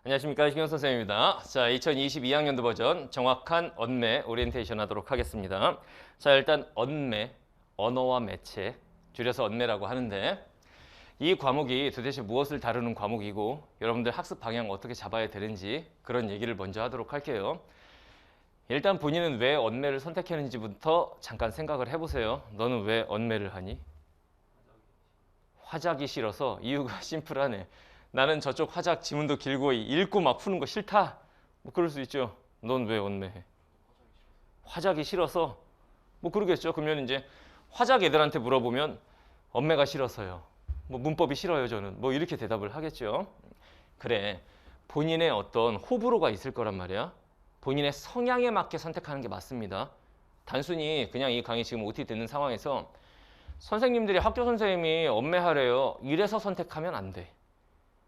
안녕하십니까, 신경 선생님입니다. 자, 2022학년도 버전 정확한 언매 오리엔테이션 하도록 하겠습니다. 자, 일단 언매, 언어와 매체, 줄여서 언매라고 하는데 이 과목이 도대체 무엇을 다루는 과목이고 여러분들 학습 방향 어떻게 잡아야 되는지 그런 얘기를 먼저 하도록 할게요. 일단 본인은 왜 언매를 선택했는지부터 잠깐 생각을 해보세요. 너는 왜 언매를 하니? 화작이 싫어서. 이유가 심플하네. 나는 저쪽 화작 지문도 길고 읽고 막 푸는 거 싫다. 뭐 그럴 수 있죠. 넌 왜 언매해? 화작이 싫어서. 뭐 그러겠죠. 그러면 이제 화작 애들한테 물어보면 언매가 싫어서요. 뭐 문법이 싫어요 저는. 뭐 이렇게 대답을 하겠죠. 그래. 본인의 어떤 호불호가 있을 거란 말이야. 본인의 성향에 맞게 선택하는 게 맞습니다. 단순히 그냥 이 강의 지금 OT 듣는 상황에서 선생님들이 학교 선생님이 언매하래요. 이래서 선택하면 안 돼.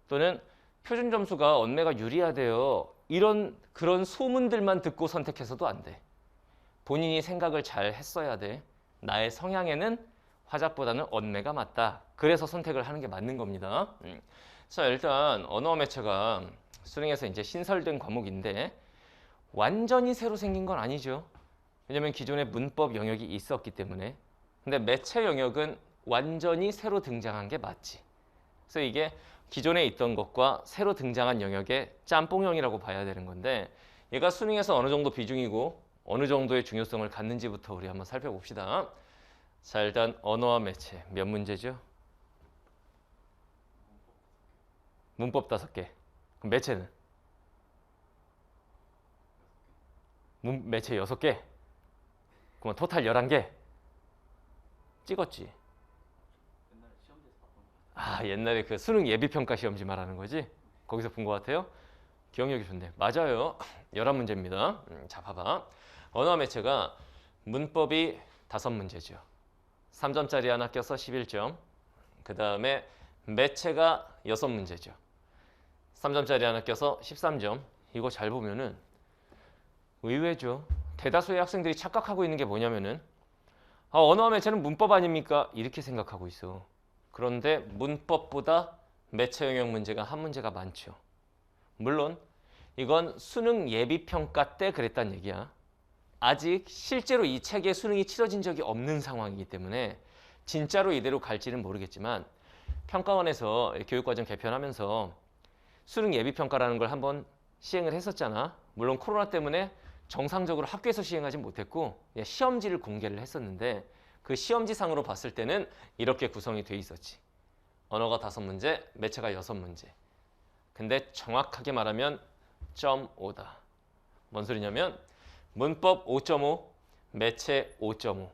또는 표준 점수가 언매가 유리하대요. 그런 소문들만 듣고 선택해서도 안 돼. 본인이 생각을 잘 했어야 돼. 나의 성향에는 화작보다는 언매가 맞다. 그래서 선택을 하는 게 맞는 겁니다. 자, 일단 언어 매체가 수능에서 이제 신설된 과목인데 완전히 새로 생긴 건 아니죠. 왜냐면 기존에 문법 영역이 있었기 때문에. 근데 매체 영역은 완전히 새로 등장한 게 맞지. 그래서 이게 기존에 있던 것과 새로 등장한 영역의 짬뽕형이라고 봐야 되는 건데 얘가 수능에서 어느 정도 비중이고 어느 정도의 중요성을 갖는지부터 우리 한번 살펴봅시다. 자, 일단 언어와 매체 몇 문제죠? 문법 5개. 그럼 매체는? 매체 6개. 그럼 토탈 11개. 찍었지? 아, 옛날에 그 수능 예비평가 시험지 말하는 거지? 거기서 본 것 같아요? 기억력이 좋네. 맞아요. 11문제입니다. 자, 봐봐. 언어 매체가 문법이 5문제죠. 3점짜리 하나 껴서 11점. 그 다음에 매체가 6문제죠. 3점짜리 하나 껴서 13점. 이거 잘 보면은 의외죠. 대다수의 학생들이 착각하고 있는 게 뭐냐면은 언어와 매체는 문법 아닙니까? 이렇게 생각하고 있어. 그런데 문법보다 매체 영역 문제가 한 문제가 많죠. 물론 이건 수능 예비평가 때 그랬단 얘기야. 아직 실제로 이 책의 수능이 치러진 적이 없는 상황이기 때문에 진짜로 이대로 갈지는 모르겠지만 평가원에서 교육과정 개편하면서 수능 예비평가라는 걸 한번 시행을 했었잖아. 물론 코로나 때문에 정상적으로 학교에서 시행하지 못했고 시험지를 공개를 했었는데 그 시험지 상으로 봤을 때는 이렇게 구성이 돼 있었지. 언어가 5문제, 매체가 6문제. 근데 정확하게 말하면 0.5다. 뭔 소리냐면 문법 5.5, 매체 5.5.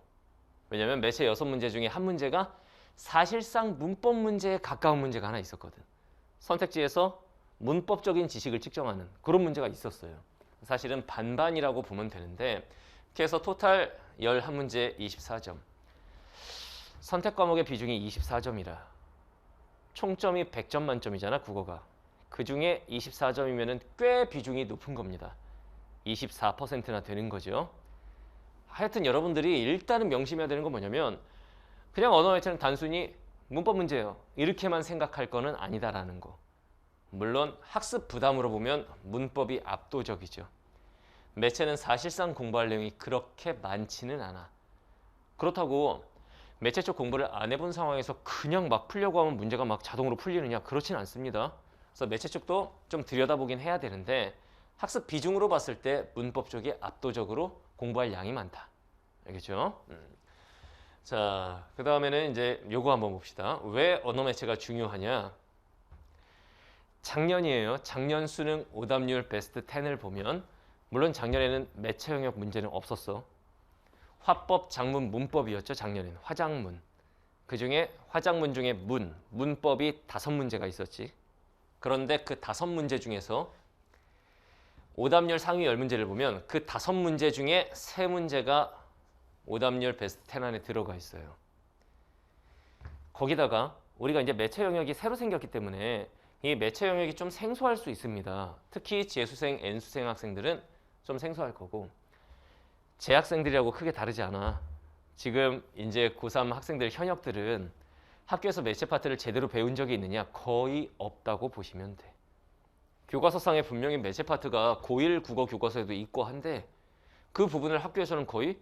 왜냐면 매체 6문제 중에 한 문제가 사실상 문법 문제에 가까운 문제가 하나 있었거든. 선택지에서 문법적인 지식을 측정하는 그런 문제가 있었어요. 사실은 반반이라고 보면 되는데 그래서 토탈 11문제 24점. 선택 과목의 비중이 24점이라 총점이 100점 만점이잖아 국어가. 그중에 24점이면 꽤 비중이 높은 겁니다. 24%나 되는 거죠. 하여튼 여러분들이 일단은 명심해야 되는 건 뭐냐면 그냥 언어 매체는 단순히 문법 문제예요. 이렇게만 생각할 거는 아니다라는 거. 물론 학습 부담으로 보면 문법이 압도적이죠. 매체는 사실상 공부할 내용이 그렇게 많지는 않아. 그렇다고 매체 쪽 공부를 안 해본 상황에서 그냥 막 풀려고 하면 문제가 막 자동으로 풀리느냐? 그렇진 않습니다. 그래서 매체 쪽도 좀 들여다보긴 해야 되는데 학습 비중으로 봤을 때 문법 쪽이 압도적으로 공부할 양이 많다. 알겠죠? 자, 그 다음에는 이제 요거 한번 봅시다. 왜 언어 매체가 중요하냐? 작년이에요. 작년 수능 오답률 베스트 10을 보면 물론 작년에는 매체 영역 문제는 없었어. 화법, 작문, 문법이었죠. 작년에는 화작문. 그중에 화작문 중에 문법이 5문제가 있었지. 그런데 그 5문제 중에서 오답률 상위 10문제를 보면 그 5문제 중에 3문제가 오답률 베스트 10 안에 들어가 있어요. 거기다가 우리가 이제 매체 영역이 새로 생겼기 때문에 이 매체 영역이 좀 생소할 수 있습니다. 특히 재수생, N수생 학생들은 좀 생소할 거고 재학생들이라고 크게 다르지 않아. 지금 이제 고3 학생들 현역들은 학교에서 매체 파트를 제대로 배운 적이 있느냐? 거의 없다고 보시면 돼. 교과서상에 분명히 매체 파트가 고1 국어 교과서에도 있고 한데 그 부분을 학교에서는 거의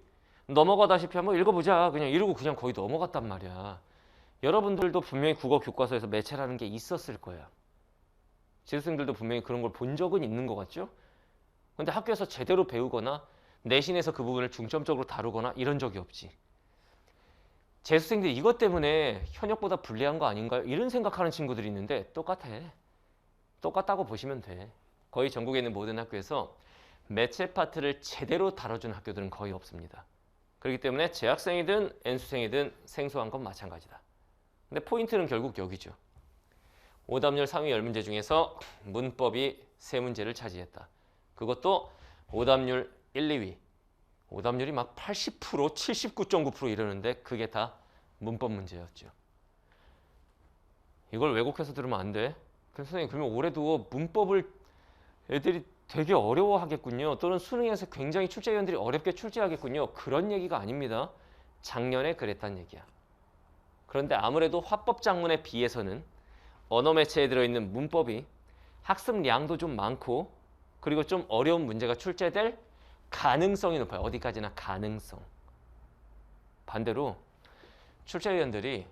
넘어가다시피 한번 읽어보자 그냥 이러고 그냥 거의 넘어갔단 말이야. 여러분들도 분명히 국어 교과서에서 매체라는 게 있었을 거야. 재수생들도 분명히 그런 걸 본 적은 있는 것 같죠? 근데 학교에서 제대로 배우거나 내신에서 그 부분을 중점적으로 다루거나 이런 적이 없지. 재수생들이 이것 때문에 현역보다 불리한 거 아닌가요? 이런 생각하는 친구들이 있는데 똑같아. 똑같다고 보시면 돼. 거의 전국에 있는 모든 학교에서 매체 파트를 제대로 다뤄주는 학교들은 거의 없습니다. 그렇기 때문에 재학생이든 N수생이든 생소한 건 마찬가지다. 근데 포인트는 결국 여기죠. 오답률 상위 10문제 중에서 문법이 3문제를 차지했다. 그것도 오답률 1, 2위. 오답률이 막 80%, 79.9% 이러는데 그게 다 문법 문제였죠. 이걸 왜곡해서 들으면 안 돼. 그럼 선생님 그러면 올해도 문법을 애들이 되게 어려워하겠군요. 또는 수능에서 굉장히 출제위원들이 어렵게 출제하겠군요. 그런 얘기가 아닙니다. 작년에 그랬단 얘기야. 그런데 아무래도 화법작문에 비해서는 언어 매체에 들어있는 문법이 학습량도 좀 많고 그리고 좀 어려운 문제가 출제될 가능성이 높아요. 어디까지나 가능성. 반대로 출제위원들이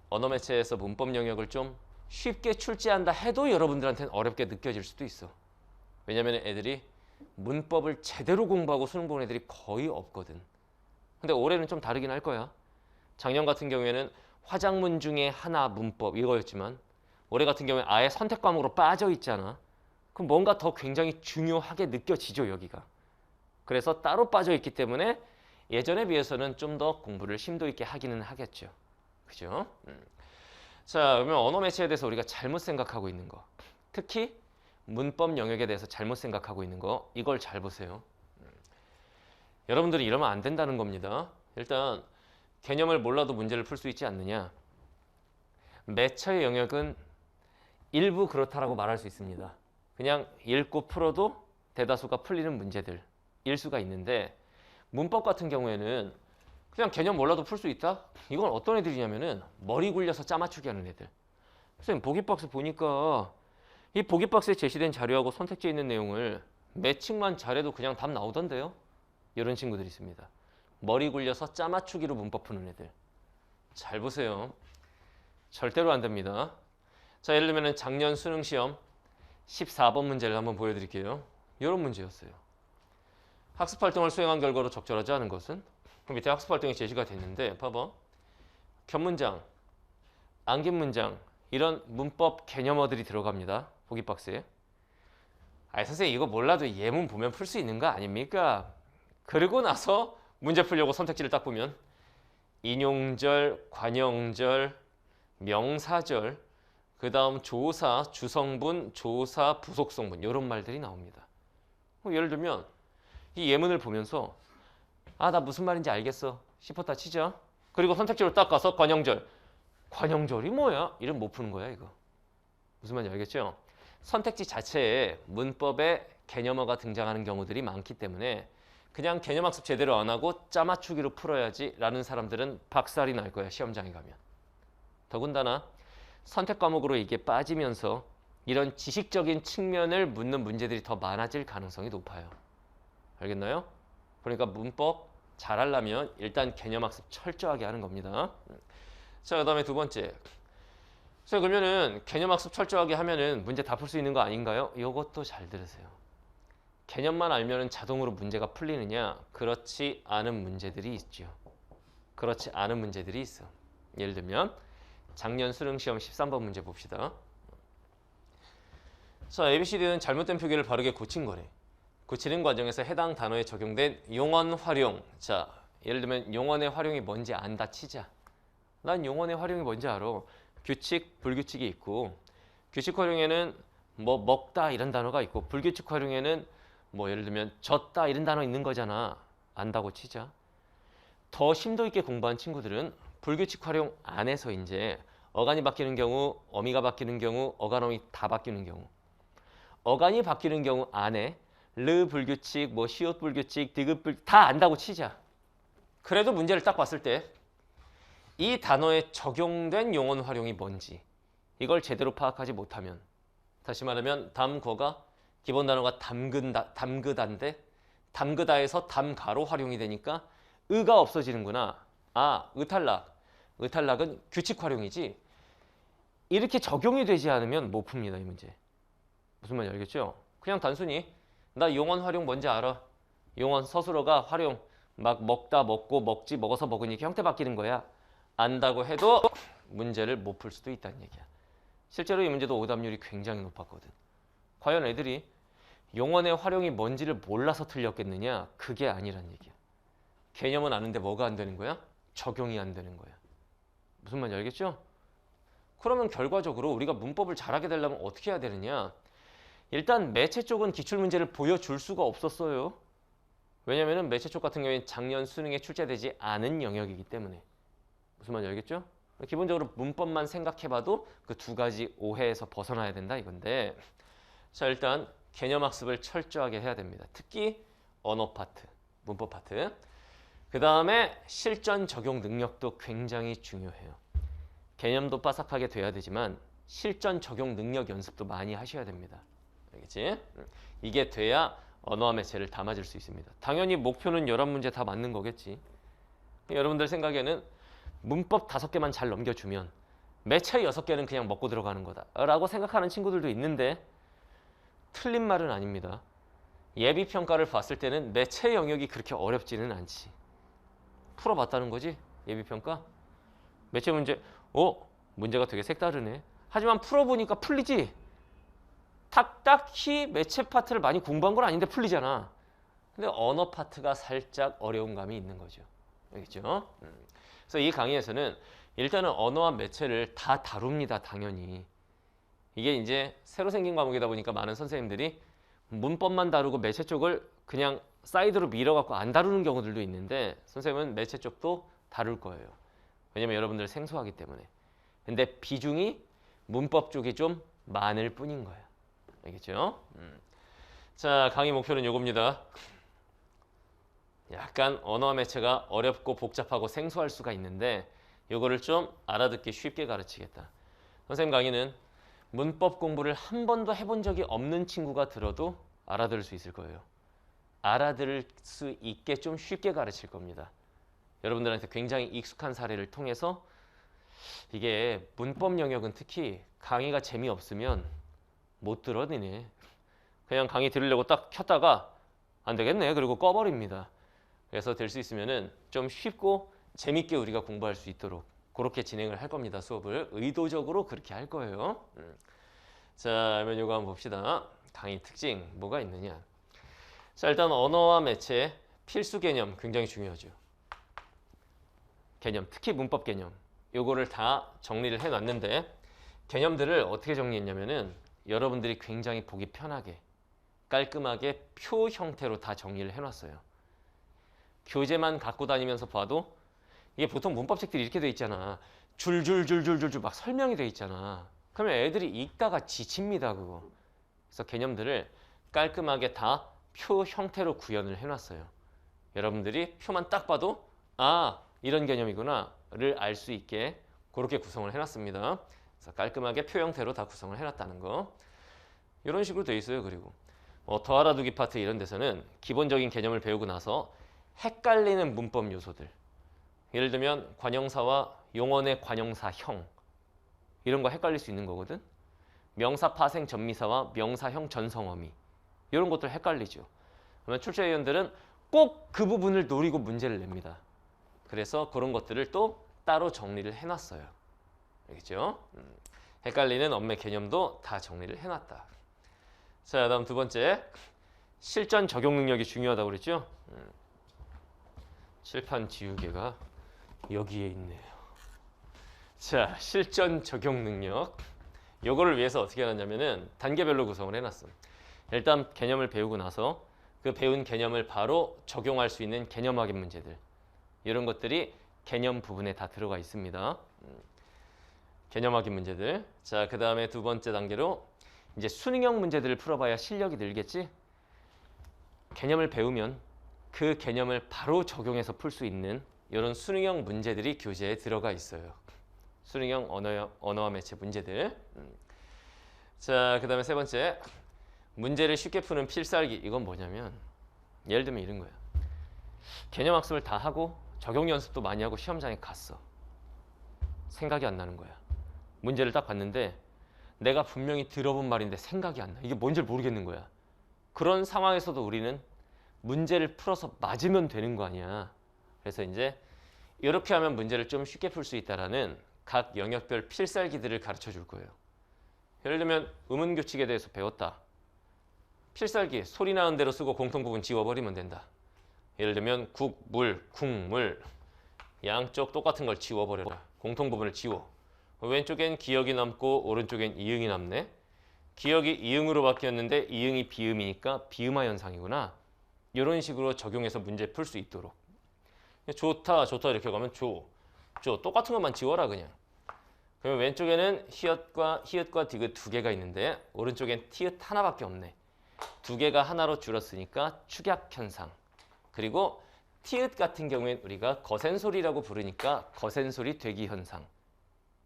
언어 매체에서 문법 영역을 좀 쉽게 출제한다 해도 여러분들한테는 어렵게 느껴질 수도 있어. 왜냐하면 애들이 문법을 제대로 공부하고 수능 보는 애들이 거의 없거든. 근데 올해는 좀 다르긴 할 거야. 작년 같은 경우에는 화작문 중에 하나 문법 이거였지만 올해 같은 경우에 아예 선택 과목으로 빠져 있잖아. 그럼 뭔가 더 굉장히 중요하게 느껴지죠, 여기가. 그래서 따로 빠져 있기 때문에 예전에 비해서는 좀 더 공부를 심도 있게 하기는 하겠죠. 그죠? 자, 그러면 언어 매체에 대해서 우리가 잘못 생각하고 있는 거. 특히 문법 영역에 대해서 잘못 생각하고 있는 거. 이걸 잘 보세요. 여러분들이 이러면 안 된다는 겁니다. 일단 개념을 몰라도 문제를 풀 수 있지 않느냐. 매체의 영역은 일부 그렇다라고 말할 수 있습니다. 그냥 읽고 풀어도 대다수가 풀리는 문제들 일 수가 있는데 문법 같은 경우에는 그냥 개념 몰라도 풀 수 있다? 이건 어떤 애들이냐면은 머리 굴려서 짜맞추기 하는 애들. 선생님 보기 박스 보니까 이 보기 박스에 제시된 자료하고 선택지에 있는 내용을 매칭만 잘해도 그냥 답 나오던데요? 이런 친구들이 있습니다. 머리 굴려서 짜맞추기로 문법 푸는 애들. 잘 보세요. 절대로 안 됩니다. 자, 예를 들면 작년 수능 시험 14번 문제를 한번 보여드릴게요. 이런 문제였어요. 학습활동을 수행한 결과로 적절하지 않은 것은? 그럼 밑에 학습활동이 제시가 됐는데 봐봐. 겹문장, 안긴문장 이런 문법 개념어들이 들어갑니다. 보기 박스에. 아니 선생님 이거 몰라도 예문 보면 풀 수 있는 거 아닙니까? 그러고 나서 문제 풀려고 선택지를 딱 보면 인용절, 관용절, 명사절, 그 다음 조사, 주성분, 조사, 부속성분 이런 말들이 나옵니다. 예를 들면 이 예문을 보면서 아, 나 무슨 말인지 알겠어 싶었다 치자. 그리고 선택지로 딱 가서 관용절. 관용절이 뭐야? 이름 못 푸는 거야 이거. 무슨 말인지 알겠죠? 선택지 자체에 문법의 개념어가 등장하는 경우들이 많기 때문에 그냥 개념학습 제대로 안 하고 짜맞추기로 풀어야지 라는 사람들은 박살이 날 거야 시험장에 가면. 더군다나 선택 과목으로 이게 빠지면서 이런 지식적인 측면을 묻는 문제들이 더 많아질 가능성이 높아요. 알겠나요? 그러니까 문법 잘하려면 일단 개념학습 철저하게 하는 겁니다. 자, 그 다음에 두 번째. 자, 그러면은 개념학습 철저하게 하면은 문제 다 풀 수 있는 거 아닌가요? 이것도 잘 들으세요. 개념만 알면은 자동으로 문제가 풀리느냐? 그렇지 않은 문제들이 있죠. 그렇지 않은 문제들이 있어. 예를 들면 작년 수능 시험 13번 문제 봅시다. 자, ABCD는 잘못된 표기를 바르게 고친 거래. 고치는 과정에서 해당 단어에 적용된 용언 활용. 자, 예를 들면 용언의 활용이 뭔지 안다 치자. 난 용언의 활용이 뭔지 알아. 규칙, 불규칙이 있고 규칙 활용에는 뭐 먹다 이런 단어가 있고 불규칙 활용에는 뭐 예를 들면 졌다 이런 단어 있는 거잖아. 안다고 치자. 더 심도 있게 공부한 친구들은 불규칙 활용 안에서 이제 어간이 바뀌는 경우, 어미가 바뀌는 경우, 어간어미 다 바뀌는 경우. 어간이 바뀌는 경우 안에 르 불규칙, 뭐 시옷 불규칙, 디귿 불규칙 다 안다고 치자. 그래도 문제를 딱 봤을 때 이 단어에 적용된 용언 활용이 뭔지 이걸 제대로 파악하지 못하면 다시 말하면 담거가 기본 단어가 담그다인데 담그다에서 담가로 활용이 되니까 의가 없어지는구나. 아, 의탈락. 의탈락은 규칙 활용이지. 이렇게 적용이 되지 않으면 못 풉니다, 이 문제. 무슨 말인지 알겠죠? 그냥 단순히 나 용언 활용 뭔지 알아. 용언 서술어가 활용 막 먹다 먹고 먹지 먹어서 먹으니까 형태 바뀌는 거야. 안다고 해도 문제를 못 풀 수도 있다는 얘기야. 실제로 이 문제도 오답률이 굉장히 높았거든. 과연 애들이 용언의 활용이 뭔지를 몰라서 틀렸겠느냐? 그게 아니란 얘기야. 개념은 아는데 뭐가 안 되는 거야? 적용이 안 되는 거야. 무슨 말인지 알겠죠? 그러면 결과적으로 우리가 문법을 잘하게 되려면 어떻게 해야 되느냐? 일단 매체 쪽은 기출문제를 보여줄 수가 없었어요. 왜냐하면 매체 쪽 같은 경우에 작년 수능에 출제되지 않은 영역이기 때문에. 무슨 말인지 알겠죠? 기본적으로 문법만 생각해봐도 그 두 가지 오해에서 벗어나야 된다 이건데, 자 일단 개념 학습을 철저하게 해야 됩니다. 특히 언어 파트, 문법 파트. 그 다음에 실전 적용 능력도 굉장히 중요해요. 개념도 빠삭하게 돼야 되지만 실전 적용 능력 연습도 많이 하셔야 됩니다. 알겠지? 이게 돼야 언어와 매체를 다 맞을 수 있습니다. 당연히 목표는 11문제 다 맞는 거겠지. 여러분들 생각에는 문법 5개만 잘 넘겨주면 매체 6개는 그냥 먹고 들어가는 거다 라고 생각하는 친구들도 있는데 틀린 말은 아닙니다. 예비평가를 봤을 때는 매체 영역이 그렇게 어렵지는 않지. 풀어봤다는 거지, 예비평가? 매체 문제, 문제가 되게 색다르네. 하지만 풀어보니까 풀리지? 딱히 매체 파트를 많이 공부한 건 아닌데 풀리잖아. 근데 언어 파트가 살짝 어려운 감이 있는 거죠. 알겠죠? 그래서 이 강의에서는 일단은 언어와 매체를 다 다룹니다, 당연히. 이게 이제 새로 생긴 과목이다 보니까 많은 선생님들이 문법만 다루고 매체 쪽을 그냥 사이드로 밀어갖고 안 다루는 경우들도 있는데 선생님은 매체 쪽도 다룰 거예요. 왜냐면 여러분들 생소하기 때문에. 근데 비중이 문법 쪽이 좀 많을 뿐인 거야. 알겠죠? 자, 강의 목표는 요겁니다. 약간 언어와 매체가 어렵고 복잡하고 생소할 수가 있는데 요거를 좀 알아듣기 쉽게 가르치겠다. 선생님 강의는 문법 공부를 한 번도 해본 적이 없는 친구가 들어도 알아들을 수 있을 거예요. 알아들을 수 있게 좀 쉽게 가르칠 겁니다. 여러분들한테 굉장히 익숙한 사례를 통해서 이게 문법 영역은 특히 강의가 재미없으면 못 들어 니네. 그냥 강의 들으려고 딱 켰다가 안 되겠네 그리고 꺼버립니다. 그래서 될 수 있으면은 좀 쉽고 재밌게 우리가 공부할 수 있도록 그렇게 진행을 할 겁니다. 수업을 의도적으로 그렇게 할 거예요. 자, 그러면 이거 한번 봅시다. 강의 특징 뭐가 있느냐. 자, 일단 언어와 매체 필수 개념 굉장히 중요하죠. 개념, 특히 문법 개념. 요거를 다 정리를 해놨는데 개념들을 어떻게 정리했냐면은 여러분들이 굉장히 보기 편하게 깔끔하게 표 형태로 다 정리를 해놨어요. 교재만 갖고 다니면서 봐도 이게 보통 문법책들이 이렇게 돼 있잖아. 줄줄줄줄줄줄 막 설명이 돼 있잖아. 그러면 애들이 읽다가 지칩니다, 그거. 그래서 개념들을 깔끔하게 다 표 형태로 구현을 해놨어요. 여러분들이 표만 딱 봐도 아, 이런 개념이구나를 알 수 있게 그렇게 구성을 해놨습니다. 그래서 깔끔하게 표 형태로 다 구성을 해놨다는 거. 이런 식으로 돼 있어요. 그리고 더 알아두기 파트 이런 데서는 기본적인 개념을 배우고 나서 헷갈리는 문법 요소들. 예를 들면 관형사와 용언의 관형사형 이런 거 헷갈릴 수 있는 거거든. 명사 파생 전미사와 명사형 전성어미 이런 것들 헷갈리죠. 그러면 출제위원들은 꼭 그 부분을 노리고 문제를 냅니다. 그래서 그런 것들을 또 따로 정리를 해놨어요. 알겠죠? 헷갈리는 언매 개념도 다 정리를 해놨다. 자, 다음 두 번째. 실전 적용 능력이 중요하다고 그랬죠? 칠판 지우개가 여기에 있네요. 자, 실전 적용 능력. 요거를 위해서 어떻게 해놨냐면은 단계별로 구성을 해놨어. 일단 개념을 배우고 나서 그 배운 개념을 바로 적용할 수 있는 개념 확인 문제들. 이런 것들이 개념 부분에 다 들어가 있습니다. 개념 확인 문제들. 자, 그 다음에 두 번째 단계로 이제 수능형 문제들을 풀어봐야 실력이 늘겠지? 개념을 배우면 그 개념을 바로 적용해서 풀 수 있는 이런 수능형 문제들이 교재에 들어가 있어요. 수능형 언어와 매체 문제들. 자, 그다음에 세 번째. 문제를 쉽게 푸는 필살기. 이건 뭐냐면 예를 들면 이런 거야. 개념 학습을 다 하고 적용 연습도 많이 하고 시험장에 갔어. 생각이 안 나는 거야. 문제를 딱 봤는데 내가 분명히 들어본 말인데 생각이 안 나. 이게 뭔지를 모르겠는 거야. 그런 상황에서도 우리는 문제를 풀어서 맞으면 되는 거 아니야. 그래서 이제 이렇게 하면 문제를 좀 쉽게 풀 수 있다라는 각 영역별 필살기들을 가르쳐 줄 거예요. 예를 들면 음운규칙에 대해서 배웠다. 필살기 소리 나는 대로 쓰고 공통부분 지워버리면 된다. 예를 들면 국, 물, 국물 양쪽 똑같은 걸 지워버려라. 공통부분을 지워. 왼쪽엔 기역이 남고 오른쪽엔 이응이 남네. 기역이 이응으로 바뀌었는데 이응이 비음이니까 비음화 현상이구나. 이런 식으로 적용해서 문제 풀 수 있도록. 좋다 좋다 이렇게 가면 조 똑같은 것만 지워라 그냥. 그러면 왼쪽에는 히읗과 디귿 두 개가 있는데 오른쪽엔 티읕 하나밖에 없네. 두 개가 하나로 줄었으니까 축약 현상. 그리고 티읕 같은 경우엔 우리가 거센소리라고 부르니까 거센소리 되기 현상.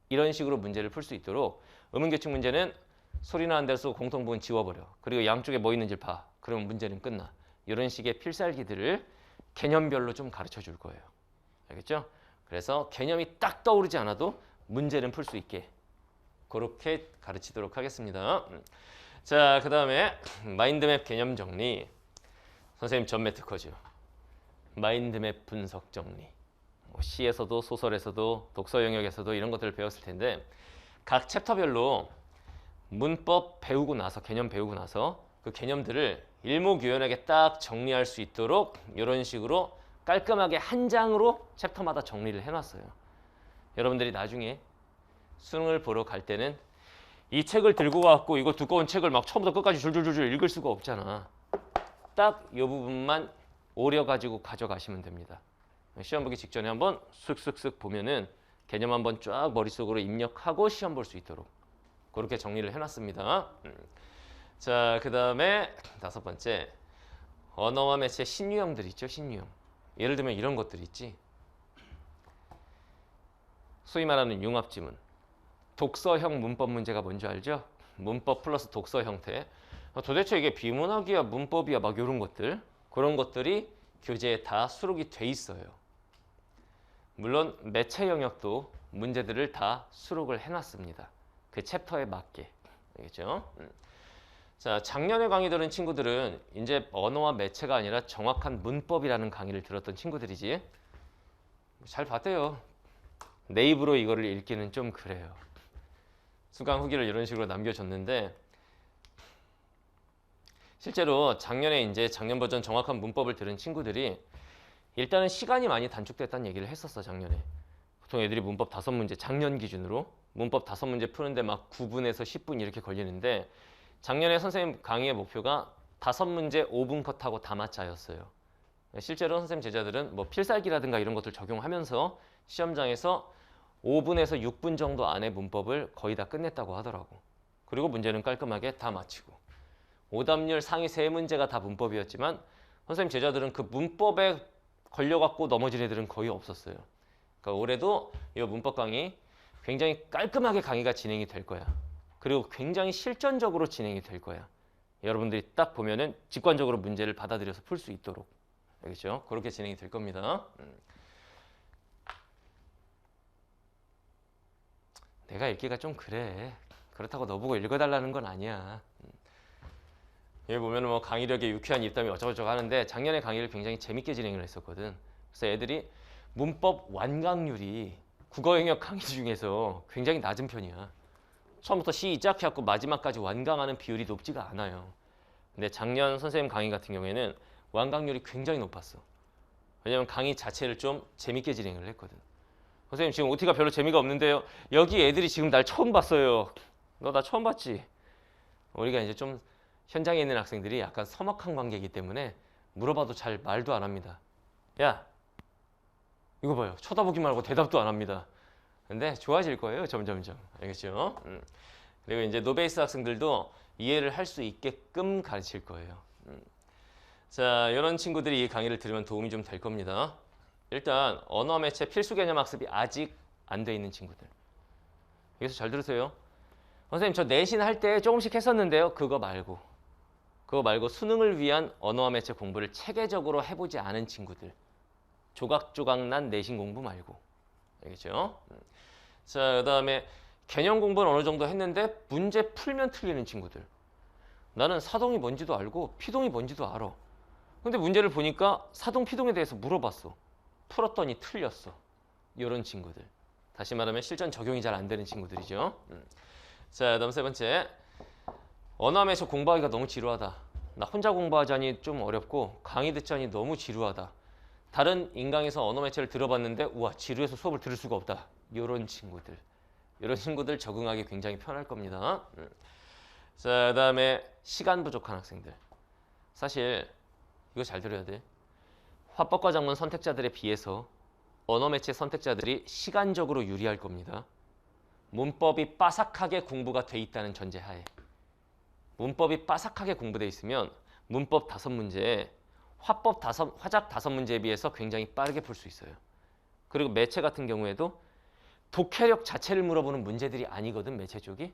이런 식으로 문제를 풀 수 있도록 음운규칙 문제는 소리 나는 데서 공통부분 지워버려. 그리고 양쪽에 뭐 있는지 봐. 그러면 문제는 끝나. 이런 식의 필살기들을 개념별로 좀 가르쳐 줄 거예요. 알겠죠? 그래서 개념이 딱 떠오르지 않아도 문제는 풀 수 있게 그렇게 가르치도록 하겠습니다. 자, 그 다음에 마인드맵 개념 정리. 선생님 전매 특허죠. 마인드맵 분석 정리. 시에서도 소설에서도 독서 영역에서도 이런 것들을 배웠을 텐데 각 챕터별로 문법 배우고 나서 개념 배우고 나서 그 개념들을 일목요연하게 딱 정리할 수 있도록 이런 식으로 깔끔하게 한 장으로 챕터마다 정리를 해놨어요. 여러분들이 나중에 수능을 보러 갈 때는 이 책을 들고 와갖고 이거 두꺼운 책을 막 처음부터 끝까지 줄줄줄줄 읽을 수가 없잖아. 딱 이 부분만 오려가지고 가져가시면 됩니다. 시험 보기 직전에 한번 쓱쓱쓱 보면은 개념 한번 쫙 머릿속으로 입력하고 시험 볼 수 있도록 그렇게 정리를 해놨습니다. 자, 그 다음에 다섯 번째 언어와 매체 신유형들 있죠. 신유형. 예를 들면 이런 것들 있지. 소위 말하는 융합지문. 독서형 문법 문제가 뭔지 알죠? 문법 플러스 독서 형태. 도대체 이게 비문학이야 문법이야 막 이런 것들. 그런 것들이 교재에 다 수록이 돼 있어요. 물론 매체 영역도 문제들을 다 수록을 해놨습니다. 그 챕터에 맞게. 알겠죠? 자, 작년에 강의 들은 친구들은 이제 언어와 매체가 아니라 정확한 문법이라는 강의를 들었던 친구들이지. 잘 봤대요. 내 입으로 이거를 읽기는 좀 그래요. 수강 후기를 이런 식으로 남겨줬는데 실제로 작년에 이제 작년 버전 정확한 문법을 들은 친구들이 일단은 시간이 많이 단축됐다는 얘기를 했었어. 작년에. 보통 애들이 문법 5문제 작년 기준으로 문법 5문제 푸는데 막 9분에서 10분 이렇게 걸리는데 작년에 선생님 강의의 목표가 5문제 5분 컷하고 다 맞자였어요. 실제로 선생님 제자들은 뭐 필살기라든가 이런 것들 적용하면서 시험장에서 5분에서 6분 정도 안에 문법을 거의 다 끝냈다고 하더라고. 그리고 문제는 깔끔하게 다 마치고. 오답률 상위 3문제가 다 문법이었지만 선생님 제자들은 그 문법에 걸려갖고 넘어진 애들은 거의 없었어요. 그러니까 올해도 이 문법 강의 굉장히 깔끔하게 강의가 진행이 될 거야. 그리고 굉장히 실전적으로 진행이 될 거야. 여러분들이 딱 보면은 직관적으로 문제를 받아들여서 풀 수 있도록. 알겠죠? 그렇게 진행이 될 겁니다. 내가 읽기가 좀 그래. 그렇다고 너보고 읽어달라는 건 아니야. 여기 보면은 뭐 강의력에 유쾌한 입담이 어쩌고저쩌고 하는데 작년에 강의를 굉장히 재밌게 진행을 했었거든. 그래서 애들이 문법 완강률이 국어 영역 강의 중에서 굉장히 낮은 편이야. 처음부터 시작해갖고 마지막까지 완강하는 비율이 높지가 않아요. 근데 작년 선생님 강의 같은 경우에는 완강률이 굉장히 높았어. 왜냐면 강의 자체를 좀 재밌게 진행을 했거든. 선생님 지금 OT가 별로 재미가 없는데요. 여기 애들이 지금 날 처음 봤어요. 너 나 처음 봤지? 우리가 이제 좀 현장에 있는 학생들이 약간 서먹한 관계이기 때문에 물어봐도 잘 말도 안 합니다. 야, 이거 봐요. 쳐다보기만 하고 대답도 안 합니다. 근데 좋아질 거예요, 점점점. 알겠죠? 그리고 이제 노베이스 학생들도 이해를 할 수 있게끔 가르칠 거예요. 자, 이런 친구들이 이 강의를 들으면 도움이 좀 될 겁니다. 일단 언어 매체 필수 개념 학습이 아직 안 돼 있는 친구들. 여기서 잘 들으세요. 선생님 저 내신 할 때 조금씩 했었는데요. 그거 말고 수능을 위한 언어와 매체 공부를 체계적으로 해보지 않은 친구들. 조각조각난 내신 공부 말고. 알겠죠? 자, 그다음에 개념 공부는 어느 정도 했는데 문제 풀면 틀리는 친구들. 나는 사동이 뭔지도 알고 피동이 뭔지도 알아. 근데 문제를 보니까 사동, 피동에 대해서 물어봤어. 풀었더니 틀렸어. 이런 친구들. 다시 말하면 실전 적용이 잘 안 되는 친구들이죠. 자, 그다음 세 번째. 언어와 매체 공부하기가 너무 지루하다. 나 혼자 공부하자니 좀 어렵고 강의 듣자니 너무 지루하다. 다른 인강에서 언어 매체를 들어봤는데 우와 지루해서 수업을 들을 수가 없다. 이런 친구들 적응하기 굉장히 편할 겁니다. 자, 그다음에 시간 부족한 학생들. 사실 이거 잘 들어야 돼. 화법과 작문 선택자들에 비해서 언어 매체 선택자들이 시간적으로 유리할 겁니다. 문법이 빠삭하게 공부가 돼 있다는 전제하에. 문법이 빠삭하게 공부돼 있으면 문법 5문제에 화작 5문제에 비해서 굉장히 빠르게 풀 수 있어요. 그리고 매체 같은 경우에도 독해력 자체를 물어보는 문제들이 아니거든, 매체 쪽이.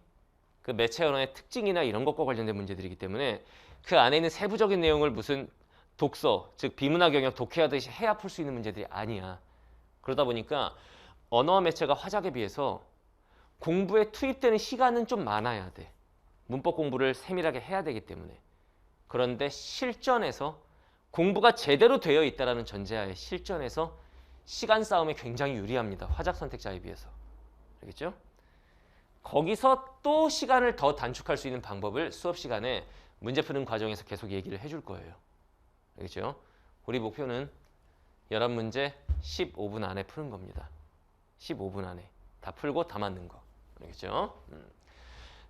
그 매체 언어의 특징이나 이런 것과 관련된 문제들이기 때문에 그 안에 있는 세부적인 내용을 무슨 독서, 즉 비문학 영역 독해하듯이 해야 풀 수 있는 문제들이 아니야. 그러다 보니까 언어와 매체가 화작에 비해서 공부에 투입되는 시간은 좀 많아야 돼. 문법 공부를 세밀하게 해야 되기 때문에. 그런데 실전에서 공부가 제대로 되어 있다는 전제하에 실전에서 시간 싸움에 굉장히 유리합니다. 화작 선택자에 비해서. 알겠죠? 거기서 또 시간을 더 단축할 수 있는 방법을 수업 시간에 문제 푸는 과정에서 계속 얘기를 해줄 거예요. 알겠죠? 우리 목표는 11문제 15분 안에 푸는 겁니다. 15분 안에. 다 풀고 다 맞는 거. 알겠죠?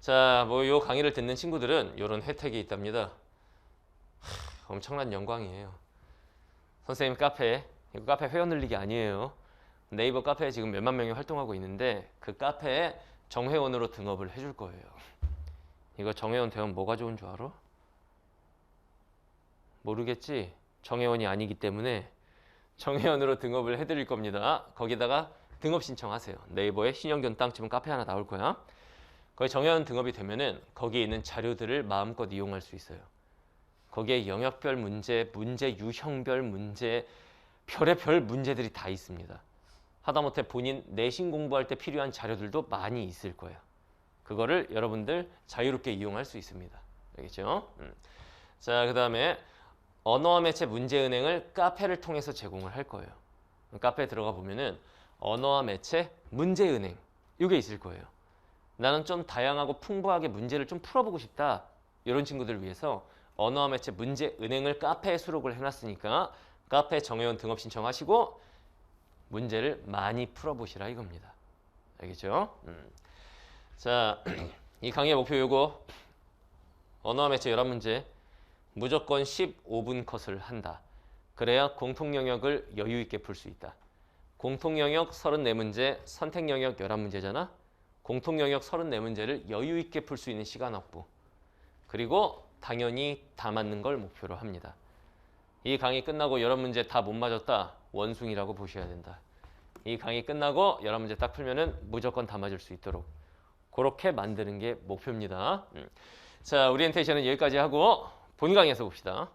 자, 뭐 요 강의를 듣는 친구들은 이런 혜택이 있답니다. 엄청난 영광이에요. 선생님 카페, 이거 카페 회원 늘리기 아니에요. 네이버 카페에 지금 몇만 명이 활동하고 있는데 그 카페에 정회원으로 등업을 해줄 거예요. 이거 정회원 되면 뭐가 좋은 줄 알아? 모르겠지? 정회원이 아니기 때문에 정회원으로 등업을 해드릴 겁니다. 거기다가 등업 신청하세요. 네이버에 신영균 땅 치면 카페 하나 나올 거야. 거기 정회원 등업이 되면은 거기에 있는 자료들을 마음껏 이용할 수 있어요. 거기에 영역별 문제, 문제 유형별 문제, 별의별 문제들이 다 있습니다. 하다못해 본인 내신 공부할 때 필요한 자료들도 많이 있을 거예요. 그거를 여러분들 자유롭게 이용할 수 있습니다. 알겠죠? 자, 그 다음에 언어와 매체 문제은행을 카페를 통해서 제공을 할 거예요. 카페에 들어가 보면은 언어와 매체 문제은행 이게 있을 거예요. 나는 좀 다양하고 풍부하게 문제를 좀 풀어보고 싶다. 이런 친구들을 위해서 언어와 매체 문제은행을 카페에 수록을 해놨으니까 카페 정회원 등업 신청하시고 문제를 많이 풀어보시라 이겁니다. 알겠죠? 자, 이 강의의 목표 요거 언어와 매체 11문제 무조건 15분 컷을 한다. 그래야 공통 영역을 여유 있게 풀 수 있다. 공통 영역 34문제, 선택 영역 11문제잖아. 공통 영역 34문제를 여유 있게 풀 수 있는 시간 확보. 그리고 당연히 다 맞는 걸 목표로 합니다. 이 강의 끝나고 11문제 다 못 맞았다. 원숭이라고 보셔야 된다. 이 강의 끝나고 11문제 딱 풀면은 무조건 다 맞을 수 있도록 그렇게 만드는 게 목표입니다. 자, 오리엔테이션은 여기까지 하고 본 강의에서 봅시다.